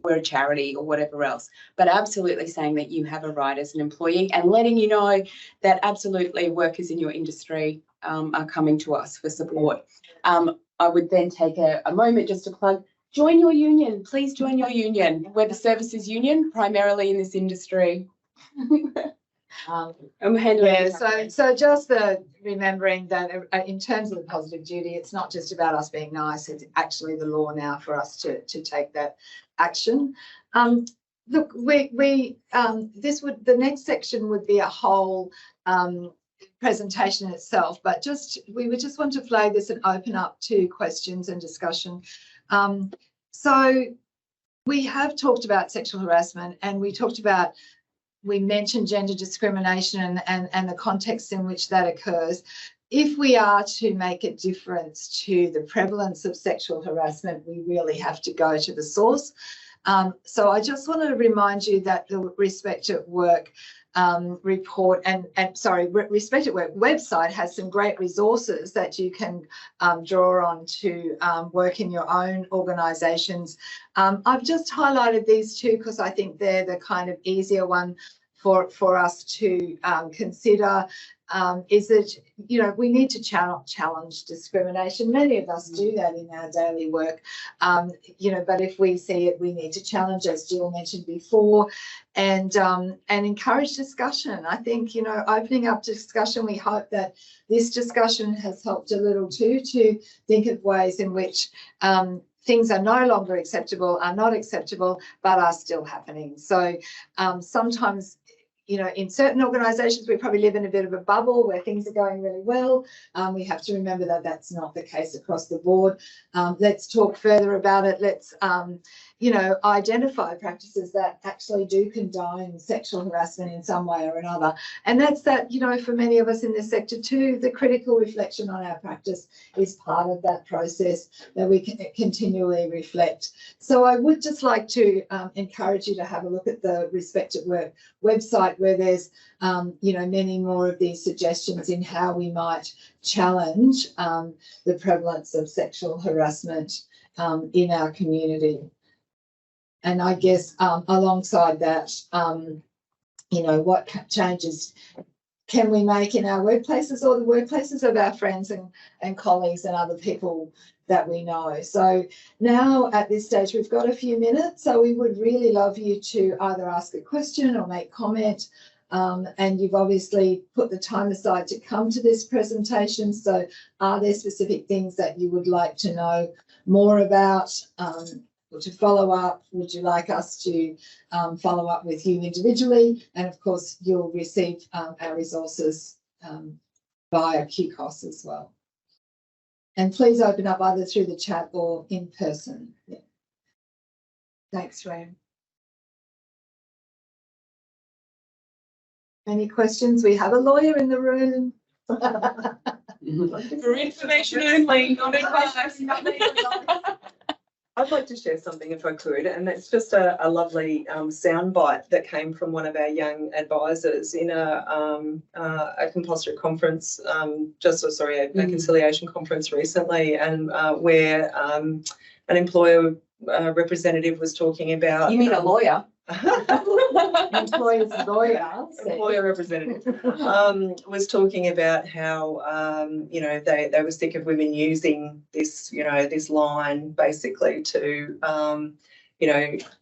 a charity or whatever else. But absolutely saying that you have a right as an employee and letting you know that absolutely workers in your industry are coming to us for support. I would then take a moment just to plug, join your union. Please join your union. We're the services union, primarily in this industry. I'm handling it. So just remembering that in terms of the positive duty, it's not just about us being nice, it's actually the law now for us to take that action. Look, the next section would be a whole presentation itself, but we would just want to flag this and open up to questions and discussion. So we have talked about sexual harassment, and we mentioned gender discrimination and the context in which that occurs. If we are to make a difference to the prevalence of sexual harassment, we really have to go to the source. So I just want to remind you that the Respect at Work report Respect at Work website has some great resources that you can draw on to work in your own organisations. I've just highlighted these two because I think they're the kind of easier one for us to consider. Is that, you know, we need to challenge discrimination. Many of us do that in our daily work, you know, but if we see it, we need to challenge, as Jill mentioned before, and encourage discussion. I think, you know, opening up discussion, we hope that this discussion has helped a little too, to think of ways in which things are no longer acceptable, are not acceptable, but are still happening. So sometimes, you know, in certain organisations, we probably live in a bit of a bubble where things are going really well. We have to remember that that's not the case across the board. Let's talk further about it. Let's, you know, identify practices that actually do condone sexual harassment in some way or another. And that's that, you know, for many of us in this sector too, the critical reflection on our practice is part of that process that we can continually reflect. So I would just like to encourage you to have a look at the Respect at Work website, where there's, you know, many more of these suggestions in how we might challenge the prevalence of sexual harassment in our community. And I guess alongside that, you know, what changes can we make in our workplaces or the workplaces of our friends and colleagues and other people that we know. So now at this stage, we've got a few minutes, so we would really love you to either ask a question or make comment. And you've obviously put the time aside to come to this presentation. So are there specific things that you would like to know more about, or to follow up? Would you like us to follow up with you individually? And of course, you'll receive our resources via QCOS as well. And please open up either through the chat or in person. Yeah. Thanks, Ram. Any questions? We have a lawyer in the room. For information only, not advice. I'd like to share something if I could, and that's just a lovely soundbite that came from one of our young advisors in a compulsory conference, a conciliation conference recently, and where an employer representative was talking about. You mean a lawyer? Employer's lawyer. Employer representative was talking about how they were sick of women using this this line basically to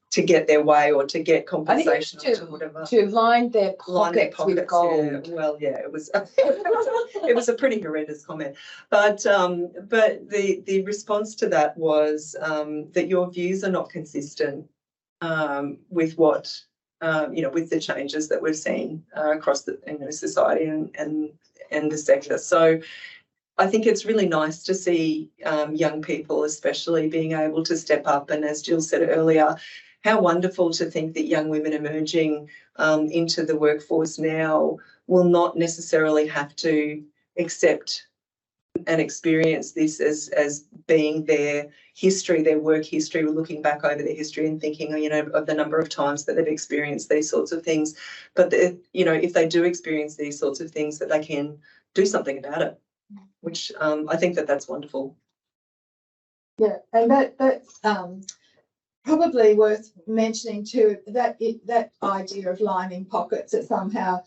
to get their way or to get compensation or whatever. To line their pockets with gold. Yeah. Well, yeah, it was it was a pretty horrendous comment, but the response to that was that your views are not consistent with what with the changes that we've seen across the society and the sector. So I think it's really nice to see young people especially being able to step up, and as Jill said earlier, how wonderful to think that young women emerging into the workforce now will not necessarily have to accept and experience this as being their history, their work history. We're looking back over their history and thinking, of the number of times that they've experienced these sorts of things. But, if they do experience these sorts of things, that they can do something about it, which I think that's wonderful. Yeah, and that's probably worth mentioning too, that idea of lining pockets, that somehow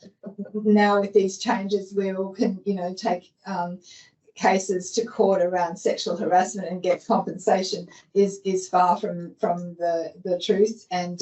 now with these changes we all can, take cases to court around sexual harassment and get compensation is far from the truth, and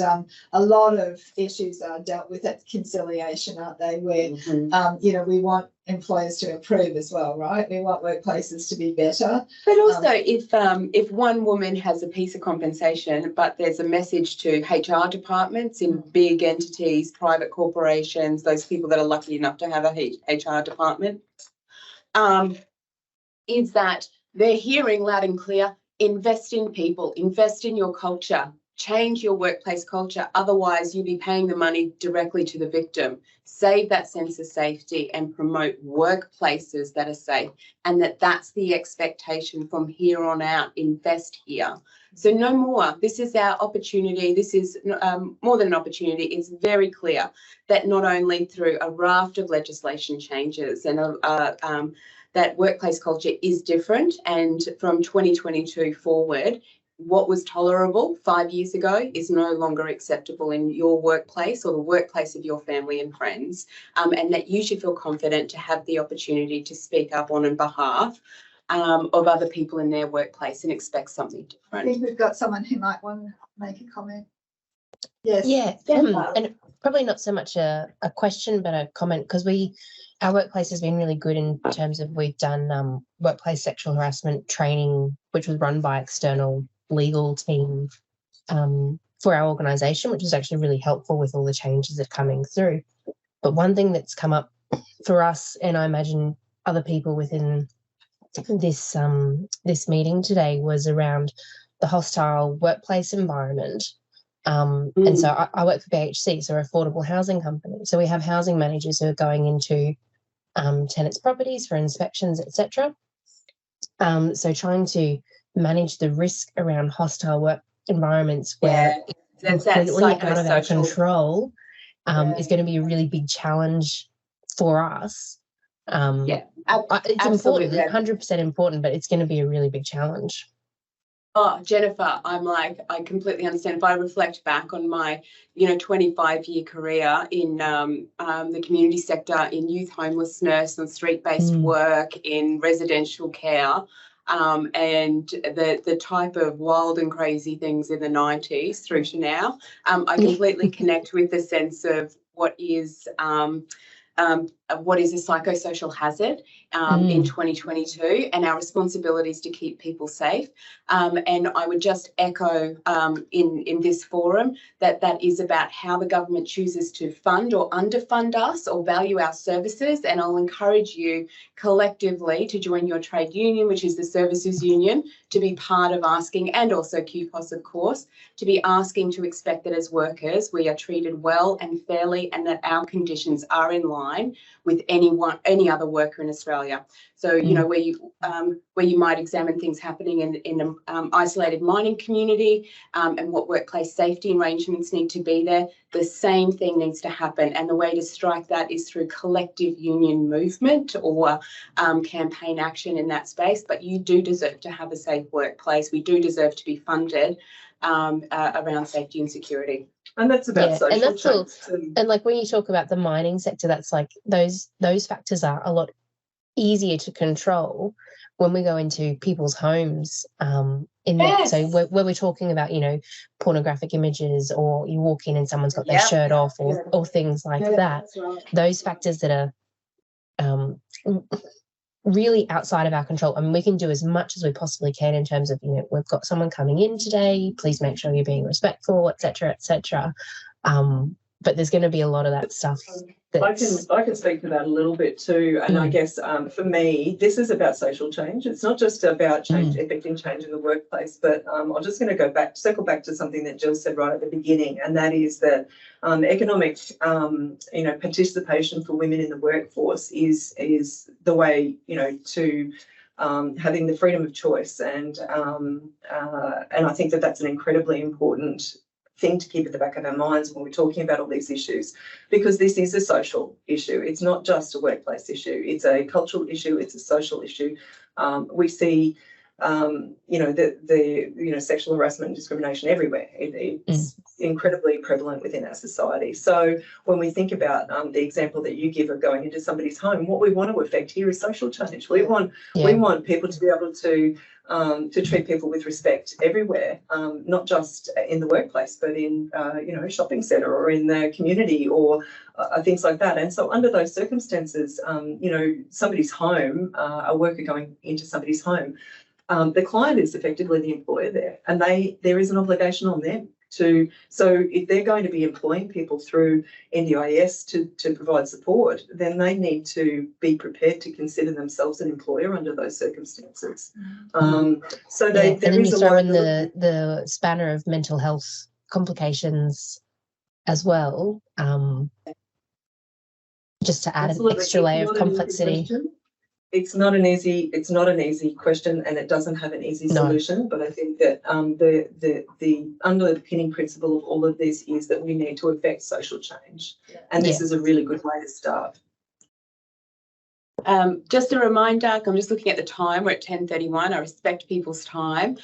a lot of issues are dealt with at conciliation, aren't they, where we want employers to improve as well, right? We want workplaces to be better. But also if one woman has a piece of compensation but there's a message to HR departments in big entities, private corporations, those people that are lucky enough to have a HR department, is that they're hearing loud and clear, invest in people, invest in your culture, change your workplace culture. Otherwise, you'll be paying the money directly to the victim. Save that sense of safety and promote workplaces that are safe, and that's the expectation from here on out. Invest here. So no more. This is our opportunity. This is more than an opportunity. It's very clear that not only through a raft of legislation changes and that workplace culture is different, and from 2022 forward, what was tolerable 5 years ago is no longer acceptable in your workplace or the workplace of your family and friends, and that you should feel confident to have the opportunity to speak up on behalf of other people in their workplace and expect something different. I think we've got someone who might want to make a comment. Yes. Yeah, and probably not so much a question, but a comment, because our workplace has been really good in terms of we've done workplace sexual harassment training, which was run by external legal team for our organisation, which was actually really helpful with all the changes that are coming through. But one thing that's come up for us, and I imagine other people within this meeting today, was around the hostile workplace environment. And so I work for BHC, so affordable housing company. So we have housing managers who are going into tenants' properties for inspections, etc. So trying to manage the risk around hostile work environments where it's completely out of our control is going to be a really big challenge for us. It's important, 100% important, but it's going to be a really big challenge. Oh, Jennifer, I completely understand. If I reflect back on my, 25-year career in the community sector, in youth homelessness and street-based work, in residential care, and the type of wild and crazy things in the 90s through to now, I completely connect with the sense of what is a psychosocial hazard in 2022, and our responsibilities to keep people safe. And I would just echo in this forum that is about how the government chooses to fund or underfund us or value our services. And I'll encourage you collectively to join your trade union, which is the Services Union, to be part of asking, and also QPOS, of course, to be asking to expect that as workers we are treated well and fairly, and that our conditions are in line with any other worker in Australia. So, you know, where you might examine things happening in an isolated mining community and what workplace safety arrangements need to be there, the same thing needs to happen. And the way to strike that is through collective union movement or campaign action in that space. But you do deserve to have a safe workplace. We do deserve to be funded around safety and security. And that's about social and that's all. change. And like when you talk about the mining sector, that's like those factors are a lot easier to control when we go into people's homes. So where we're talking about, you know, pornographic images, or you walk in and someone's got their shirt off, or things like that. Right. Those factors that are really outside of our control, and we can do as much as we possibly can in terms of, you know, we've got someone coming in today, please make sure you're being respectful, etc., etc. But there's going to be a lot of that stuff. I can speak to that a little bit too, and I guess for me, this is about social change. It's not just about affecting change in the workplace, but I'm just going to circle back to something that Jill said right at the beginning, and that is that economic, you know, participation for women in the workforce is the way, you know, to having the freedom of choice, and I think that that's an incredibly important thing to keep at the back of our minds when we're talking about all these issues, because this is a social issue. It's not just a workplace issue. It's a cultural issue. It's a social issue. We see, you know, the sexual harassment and discrimination everywhere. It's incredibly prevalent within our society. So when we think about the example that you give of going into somebody's home, what we want to affect here is social change. We want people to be able to treat people with respect everywhere, not just in the workplace, but in you know, a shopping centre or in the community or things like that. And so under those circumstances, you know, somebody's home, a worker going into somebody's home, the client is effectively the employer there, and there is an obligation on them to, so if they're going to be employing people through NDIS to provide support, then they need to be prepared to consider themselves an employer under those circumstances. So there and then is you throw in the spanner of mental health complications as well, just to add an extra layer of complexity. It's not an easy question, and it doesn't have an easy solution. But I think that the underpinning principle of all of this is that we need to affect social change, and this is a really good way to start. Just a reminder, I'm just looking at the time. We're at 10:31. I respect people's time.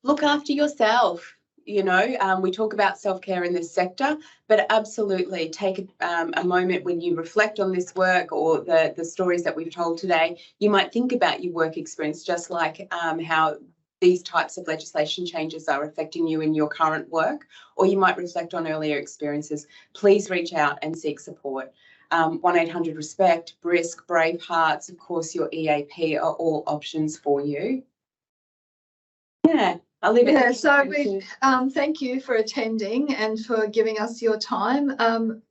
Look after yourself. You know, we talk about self-care in this sector, but absolutely take a moment when you reflect on this work or the stories that we've told today. You might think about your work experience, just like how these types of legislation changes are affecting you in your current work, or you might reflect on earlier experiences. Please reach out and seek support. 1-800-RESPECT, BRISC, Brave Hearts, of course, your EAP are all options for you. Yeah. I'll leave it. Yeah, so we thank you for attending and for giving us your time.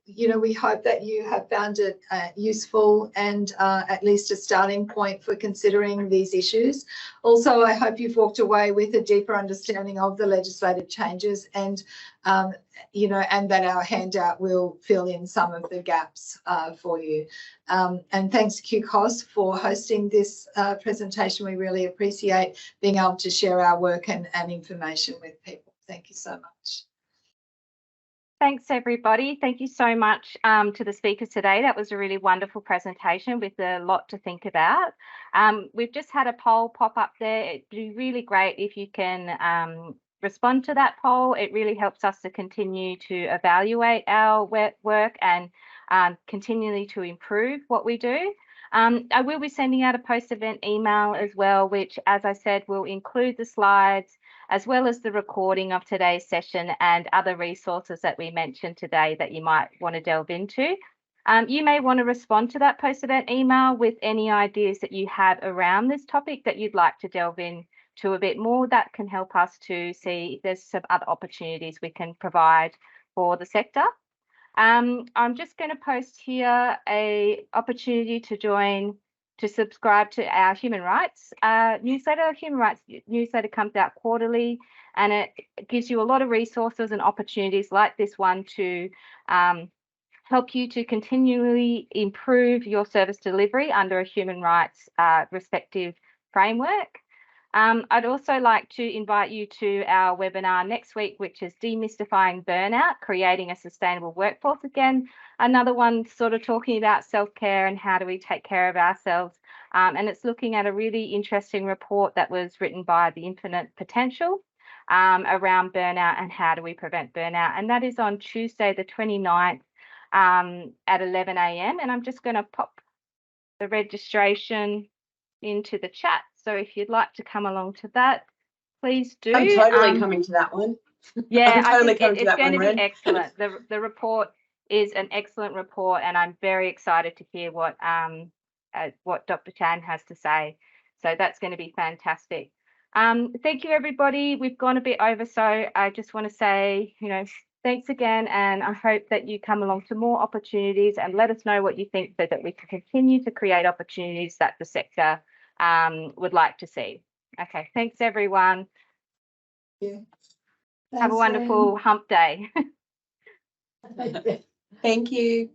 You know, we hope that you have found it useful and at least a starting point for considering these issues. Also, I hope you've walked away with a deeper understanding of the legislative changes and, you know, and that our handout will fill in some of the gaps for you. And thanks QCOS for hosting this presentation. We really appreciate being able to share our work and information with people. Thank you so much. Thanks, everybody. Thank you so much to the speakers today. That was a really wonderful presentation with a lot to think about. We've just had a poll pop up there. It'd be really great if you can respond to that poll. It really helps us to continue to evaluate our work and continually to improve what we do. I will be sending out a post-event email as well, which, as I said, will include the slides as well as the recording of today's session and other resources that we mentioned today that you might want to delve into. You may want to respond to that post-event email with any ideas that you have around this topic that you'd like to delve into a bit more. That can help us to see if there's some other opportunities we can provide for the sector. I'm just going to post here a opportunity to subscribe to our human rights newsletter. Human rights newsletter comes out quarterly, and it gives you a lot of resources and opportunities like this one to help you to continually improve your service delivery under a human rights respective framework. I'd also like to invite you to our webinar next week, which is Demystifying Burnout, Creating a Sustainable Workforce. Again, another one sort of talking about self-care and how do we take care of ourselves. And it's looking at a really interesting report that was written by the Infinite Potential around burnout and how do we prevent burnout. And that is on Tuesday, the 29th at 11 a.m. And I'm just going to pop the registration into the chat. So if you'd like to come along to that, please do. I'm totally coming to that one. Yeah, I'm totally I think it's going to be Ren. excellent. The report is an excellent report, and I'm very excited to hear what Dr. Chan has to say. So that's going to be fantastic. Thank you, everybody. We've gone a bit over, so I just want to say, thanks again, and I hope that you come along to more opportunities and let us know what you think so that we can continue to create opportunities that the sector would like to see. Okay, thanks, everyone. Yeah. Have a wonderful hump day. Thank you.